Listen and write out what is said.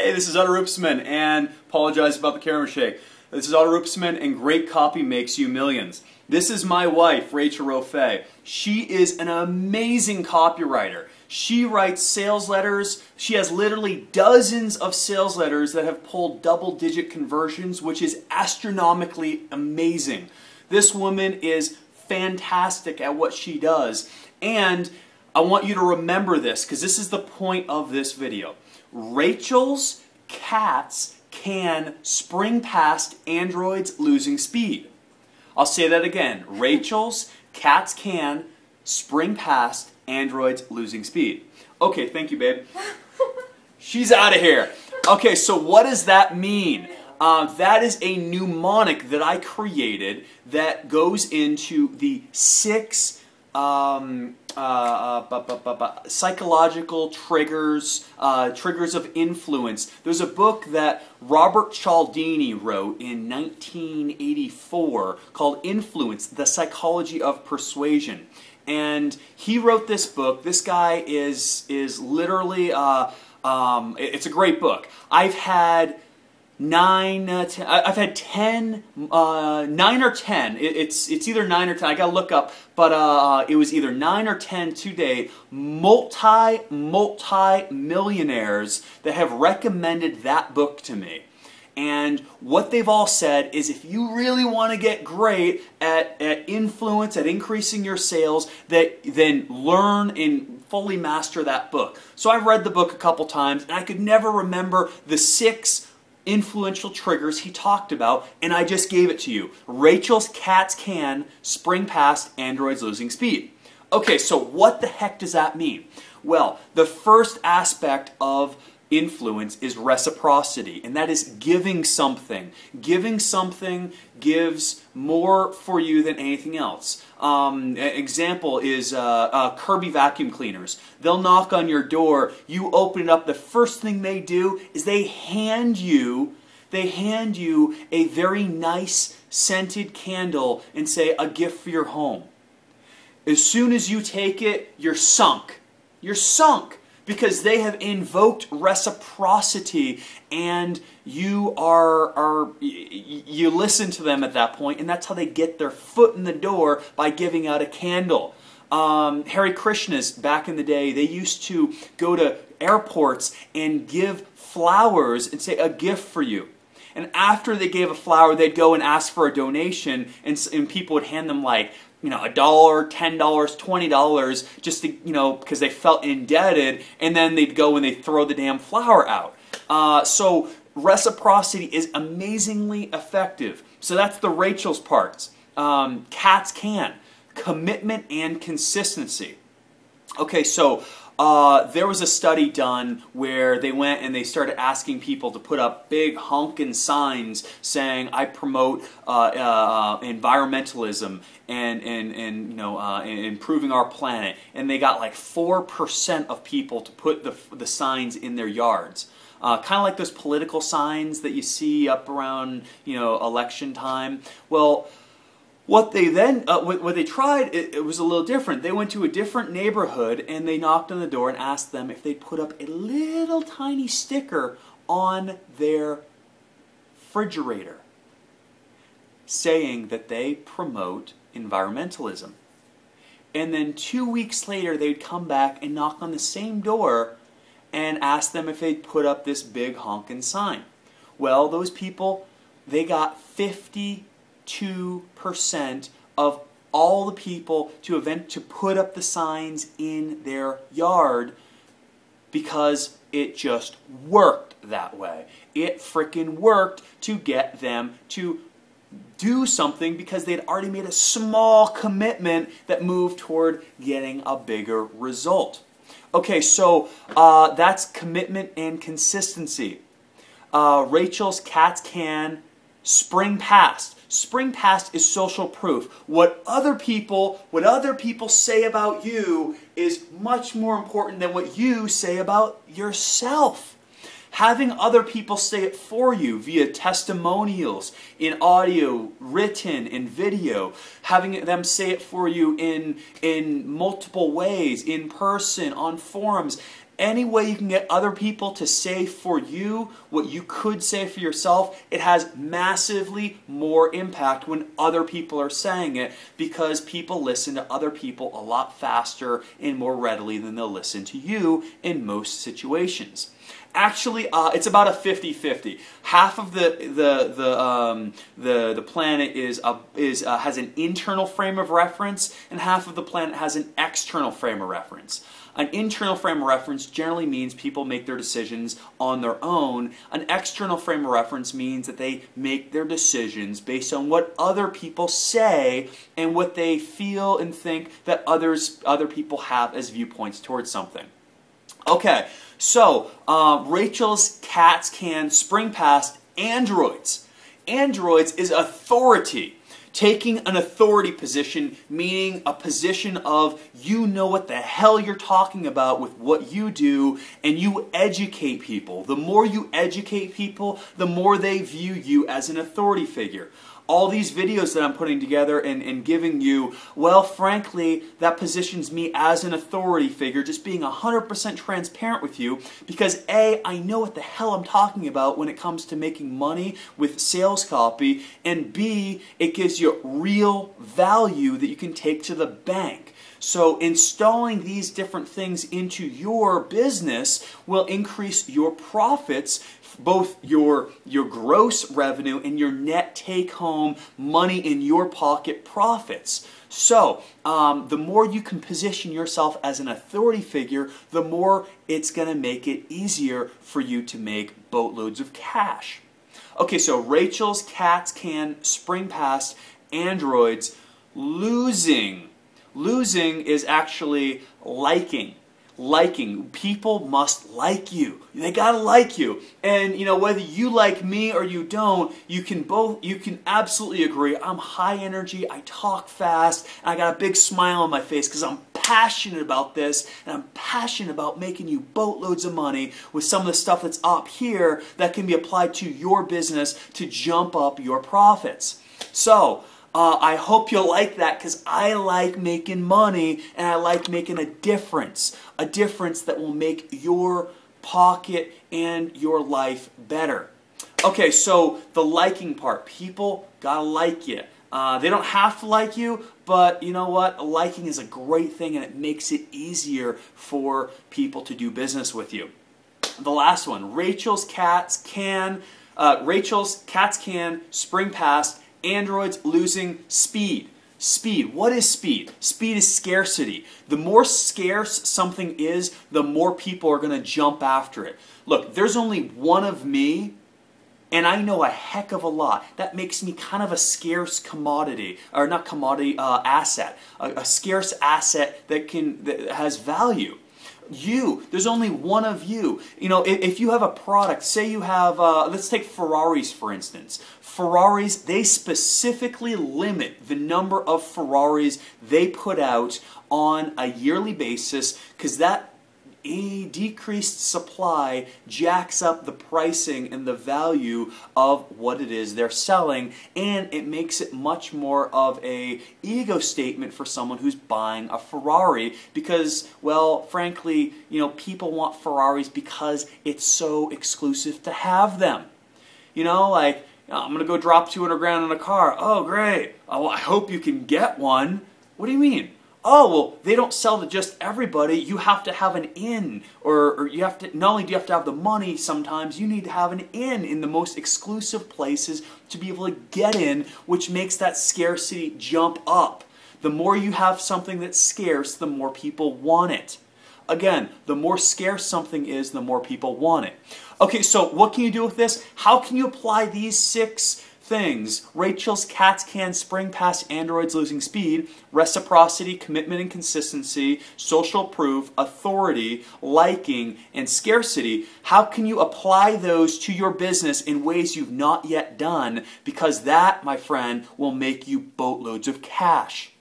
Hey, this is Otto Rupsman, and apologize about the camera shake. This is Otto Rupsman, and great copy makes you millions. This is my wife, Rachel Rofay. She is an amazing copywriter. She writes sales letters. She has literally dozens of sales letters that have pulled double-digit conversions, which is astronomically amazing. This woman is fantastic at what she does, and I want you to remember this, because this is the point of this video. Rachel's cats can spring past Android's losing speed. I'll say that again. Rachel's cats can spring past Android's losing speed. Okay, thank you, babe. She's out of here. Okay, so what does that mean? That is a mnemonic that I created that goes into the 6 psychological triggers, triggers of influence. There's a book that Robert Cialdini wrote in 1984 called Influence, The Psychology of Persuasion. And he wrote this book. This guy is literally, it's a great book. I've had 9 or 10. It's either 9 or 10. I gotta look up, but it was either 9 or 10 to date. Multi-millionaires that have recommended that book to me. And what they've all said is, if you really want to get great at influence, at increasing your sales, then learn and fully master that book. So I've read the book a couple times, and I could never remember the 6 influential triggers he talked about, and I just gave it to you. Rachel's cats can spring past Android's losing speed. Okay, so what the heck does that mean? Well, the first aspect of influence is reciprocity, and that is giving something. Giving something gives more for you than anything else. An example is Kirby vacuum cleaners. They'll knock on your door, you open it up, the first thing they do is they hand you a very nice scented candle and say, a gift for your home. As soon as you take it, you're sunk. You're sunk. Because they have invoked reciprocity, and you listen to them at that point, and that's how they get their foot in the door, by giving out a candle. Hare Krishnas, back in the day, they used to go to airports and give flowers and say, a gift for you. And after they gave a flower, they'd go and ask for a donation, and people would hand them like, $1, $10, $20, just to, because they felt indebted, and then they'd go and they'd throw the damn flower out. So reciprocity is amazingly effective. So that's the Rachel's parts. Cats can. Commitment and consistency. Okay, so there was a study done where they went and they started asking people to put up big honking signs saying, I promote environmentalism and improving our planet. And they got like 4% of people to put the signs in their yards. Kind of like those political signs that you see up around, election time. Well, what they tried, it was a little different. They went to a different neighborhood and they knocked on the door and asked them if they'd put up a little tiny sticker on their refrigerator saying that they promote environmentalism. And then 2 weeks later, they'd come back and knock on the same door and ask them if they'd put up this big honking sign. Well, those people, they got 52% of all the people to put up the signs in their yard, because it just worked that way. It frickin' worked to get them to do something, because they'd already made a small commitment that moved toward getting a bigger result. Okay, so that's commitment and consistency. Rachel's cats can spring past. Spring past is social proof. What other people say about you is much more important than what you say about yourself. Having other people say it for you via testimonials, in audio, written, in video, having them say it for you in multiple ways, in person, on forums, Any way you can get other people to say for you what you could say for yourself, it has massively more impact when other people are saying it, because people listen to other people a lot faster and more readily than they'll listen to you in most situations. Actually, it's about a 50-50. Half of the planet has an internal frame of reference, and half of the planet has an external frame of reference. An internal frame of reference generally means people make their decisions on their own. An external frame of reference means that they make their decisions based on what other people say and what they feel and think that other people have as viewpoints towards something. Okay, so Rachel's cats can spring past androids. Androids is authority. Taking an authority position, meaning a position of you know what the hell you're talking about with what you do, and you educate people. The more you educate people, the more they view you as an authority figure. All these videos that I'm putting together and giving you, well, frankly, that positions me as an authority figure, just being 100% transparent with you, because A, I know what the hell I'm talking about when it comes to making money with sales copy, and B, it gives you real value that you can take to the bank. So installing these different things into your business will increase your profits, both your gross revenue and your net take-home money in your pocket profits. So the more you can position yourself as an authority figure, the more it's going to make it easier for you to make boatloads of cash. Okay, so Rachel's cats can spring past androids. Losing is actually liking. Liking. People must like you. They gotta like you. And you know, whether you like me or you don't, you can absolutely agree, I'm high energy, I talk fast, and I got a big smile on my face because I'm passionate about this, and I'm passionate about making you boatloads of money with some of the stuff that's up here that can be applied to your business to jump up your profits. So, I hope you'll like that, because I like making money and I like making a difference that will make your pocket and your life better. Okay, so the liking part. People gotta like you. They don't have to like you, but you know what? Liking is a great thing, and it makes it easier for people to do business with you. The last one, Rachel's cats can spring past androids losing speed. Speed. What is speed? Speed is scarcity. The more scarce something is, the more people are going to jump after it. Look, there's only one of me, and I know a heck of a lot. That makes me kind of a scarce commodity, or not commodity, asset. A scarce asset that has value. There's only one of you. You know, if you have a product, say you have, let's take Ferraris for instance. Ferraris, they specifically limit the number of Ferraris they put out on a yearly basis, because that decreased supply jacks up the pricing and the value of what it is they're selling, and it makes it much more of a ego statement for someone who's buying a Ferrari, because, well, frankly, you know, people want Ferraris because it's so exclusive to have them. You know, like, I'm going to go drop 200 grand on a car. Oh, great. Oh, I hope you can get one. What do you mean? Oh, well, they don't sell to just everybody. You have to have an in, or you have to, not only do you have to have the money sometimes, you need to have an in the most exclusive places to be able to get in, which makes that scarcity jump up. The more you have something that's scarce, the more people want it. Again, the more scarce something is, the more people want it. Okay, so what can you do with this? How can you apply these 6 things? Rachel's cats can spring past androids losing speed, reciprocity, commitment and consistency, social proof, authority, liking, and scarcity. How can you apply those to your business in ways you've not yet done? Because that, my friend, will make you boatloads of cash.